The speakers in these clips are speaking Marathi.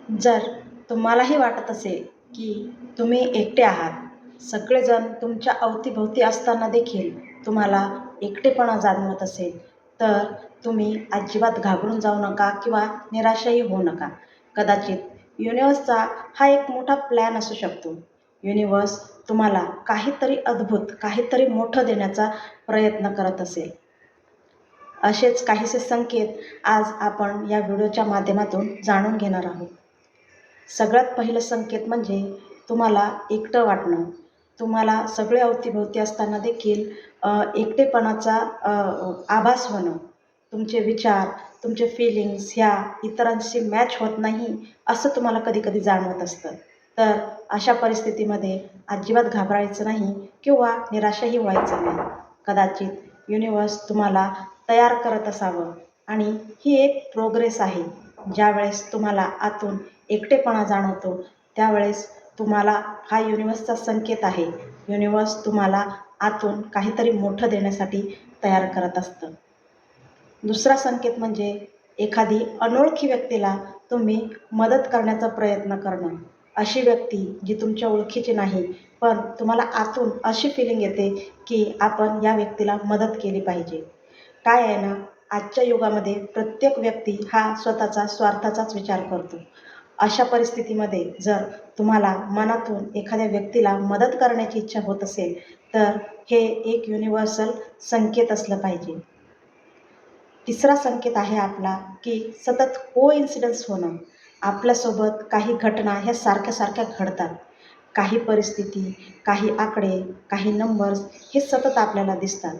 जर तुम्हालाही वाटत असेल की तुम्ही एकटे आहात, सगळेजण तुमच्या अवतीभोवती असताना देखील तुम्हाला एकटेपणा जाणवत असेल, तर तुम्ही अजिबात घाबरून जाऊ नका किंवा निराशही होऊ नका. कदाचित युनिव्हर्सचा हा एक मोठा प्लॅन असू शकतो. युनिव्हर्स तुम्हाला काहीतरी अद्भुत, काहीतरी मोठं देण्याचा प्रयत्न करत असेल. असेच काहीसे संकेत आज आपण या व्हिडिओच्या माध्यमातून जाणून घेणार आहोत. सगळ्यात पहिलं संकेत म्हणजे तुम्हाला एकटं वाटणं. तुम्हाला सगळे अवतीभोवती असताना देखील एकटेपणाचा आभास होणं. तुमचे विचार, तुमचे फीलिंग्स ह्या इतरांशी मॅच होत नाही असं तुम्हाला कधी-कधी जाणवत असतं. तर अशा परिस्थितीमध्ये अजिबात घाबरायचं नाही किंवा निराशही व्हायचं नाही. कदाचित युनिव्हर्स तुम्हाला तयार करत असावं आणि ही एक प्रोग्रेस आहे. ज्यावेळेस तुम्हाला आतून एकटेपणा जाणवतो, त्यावेळेस तुम्हाला हा युनिव्हर्सचा संकेत आहे. युनिव्हर्स तुम्हाला आतून काहीतरी मोठं देण्यासाठी तयार करत असतं. दुसरा संकेत म्हणजे एखादी अनोळखी व्यक्तीला तुम्ही मदत करण्याचा प्रयत्न करणं. अशी व्यक्ती जी तुमच्या ओळखीची नाही, पण तुम्हाला आतून अशी फिलिंग येते की आपण या व्यक्तीला मदत केली पाहिजे. काय आहे ना, आजच्या युगामध्ये प्रत्येक व्यक्ती हा स्वतःचा स्वार्थाचाच विचार करतो. अशा परिस्थितीमध्ये जर तुम्हाला मनातून एखाद्या व्यक्तीला मदत करण्याची इच्छा होत असेल, तर हे एक युनिव्हर्सल संकेत असलं पाहिजे. तिसरा संकेत आहे आपला की सतत कोइन्सिडन्स होणं. आपल्यासोबत काही घटना ह्या सारख्या घडतात. काही परिस्थिती, काही आकडे, काही नंबर्स हे सतत आपल्याला दिसतात.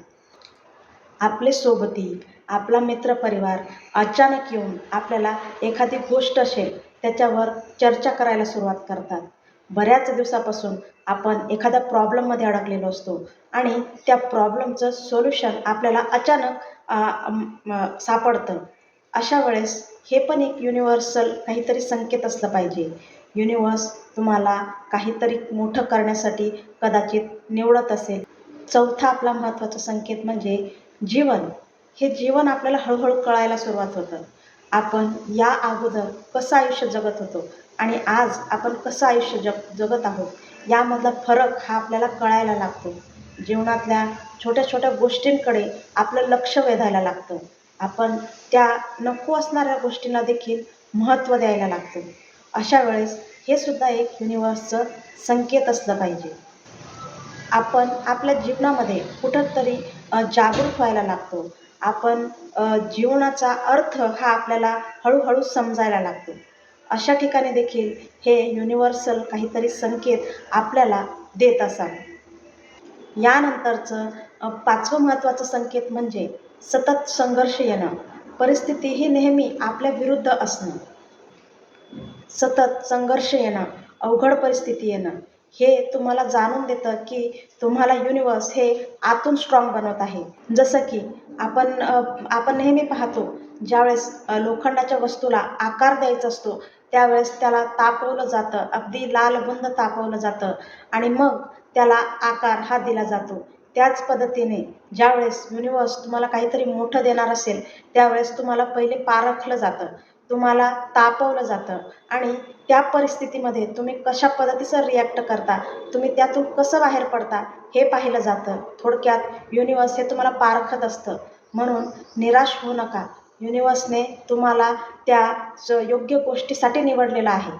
आपले सोबती, आपला मित्रपरिवार अचानक येऊन आपल्याला एखादी गोष्ट असेल त्याच्यावर चर्चा करायला सुरुवात करतात. बऱ्याच दिवसापासून आपण एखाद्या प्रॉब्लेममध्ये अडकलेलो असतो आणि त्या प्रॉब्लेमचं सोल्युशन आपल्याला अचानक सापडतं. अशा वेळेस हे पण एक युनिव्हर्सल काहीतरी संकेत असलं पाहिजे. युनिव्हर्स तुम्हाला काहीतरी मोठं करण्यासाठी कदाचित निवडत असेल. चौथा आपला महत्त्वाचा संकेत म्हणजे जीवन. हे जीवन आपल्याला हळूहळू कळायला सुरुवात होतं. आपण या अगोदर कसं आयुष्य जगत होतो आणि आज आपण कसं आयुष्य जगत आहोत यामधला फरक हा आपल्याला कळायला लागतो. जीवनातल्या छोट्या गोष्टींकडे आपलं लक्ष वेधायला लागतं. आपण त्या नको असणाऱ्या गोष्टींना देखील महत्त्व द्यायला लागतो. अशा वेळेस हे सुद्धा एक युनिव्हर्सचं संकेत असलं पाहिजे. आपण आपल्या जीवनामध्ये कुठंतरी जागरूक व्हायला लागतो. आपण जीवनाचा अर्थ हा आपल्याला हळूहळू समजायला लागतो. अशा ठिकाणी देखील हे युनिव्हर्सल काहीतरी संकेत आपल्याला देत असावं. यानंतरचं पाचवं महत्त्वाचं संकेत म्हणजे सतत संघर्ष येणं. परिस्थिती ही नेहमी आपल्या विरुद्ध असणं. सतत संघर्ष येणं, अवघड परिस्थिती येणं हे तुम्हाला जाणून देतं की तुम्हाला युनिव्हर्स हे आतून स्ट्रॉंग बनवत आहे. जसं की आपण नेहमी पाहतो, ज्यावेळेस लोखंडाच्या वस्तूला आकार द्यायचा असतो, त्यावेळेस त्याला तापवलं जातं, अगदी लालबुंद तापवलं जातं आणि मग त्याला आकार हा दिला जातो. त्याच पद्धतीने ज्यावेळेस युनिव्हर्स तुम्हाला काहीतरी मोठं देणार असेल, त्यावेळेस तुम्हाला पहिले पारखलं जातं, तुम्हाला तापवलं जातं आणि त्या परिस्थितीमध्ये तुम्ही कशा पद्धतीचं रिॲक्ट करता, तुम्ही त्यातून कसं बाहेर पडता हे पाहिलं जातं. थोडक्यात युनिव्हर्स हे तुम्हाला पारखत असतं. म्हणून निराश होऊ नका. युनिव्हर्सने तुम्हाला त्या योग्य गोष्टीसाठी निवडलेलं आहे.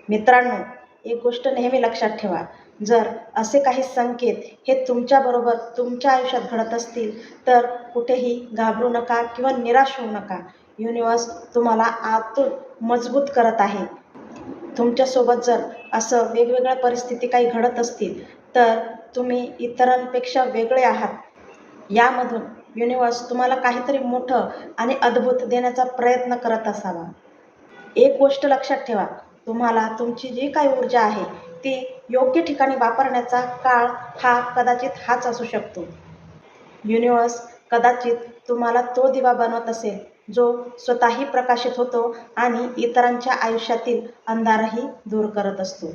मित्रांनो, एक गोष्ट नेहमी लक्षात ठेवा, जर असे काही संकेत हे तुमच्याबरोबर तुमच्या आयुष्यात घडत असतील, तर कुठेही घाबरू नका किंवा निराश होऊ नका. युनिव्हर्स तुम्हाला आतून मजबूत करत आहे. तुमच्यासोबत जर असं वेगवेगळ्या परिस्थिती काही घडत असतील, तर तुम्ही इतरांपेक्षा वेगळे आहात. यामधून युनिव्हर्स तुम्हाला काहीतरी मोठं आणि अद्भुत देण्याचा प्रयत्न करत असावा. एक गोष्ट लक्षात ठेवा, तुम्हाला तुमची जी काही ऊर्जा आहे ती योग्य ठिकाणी वापरण्याचा काळ हा कदाचित हाच असू शकतो. युनिव्हर्स कदाचित तुम्हाला तो दिवा बनवत असेल, जो स्वतःही प्रकाशित होतो आणि इतरांच्या आयुष्यातील अंधारही दूर करत असतो.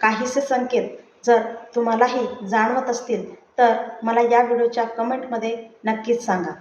काहीसे संकेत जर तुम्हालाही जाणवत असतील, तर मला या व्हिडिओच्या कमेंटमध्ये नक्कीच सांगा.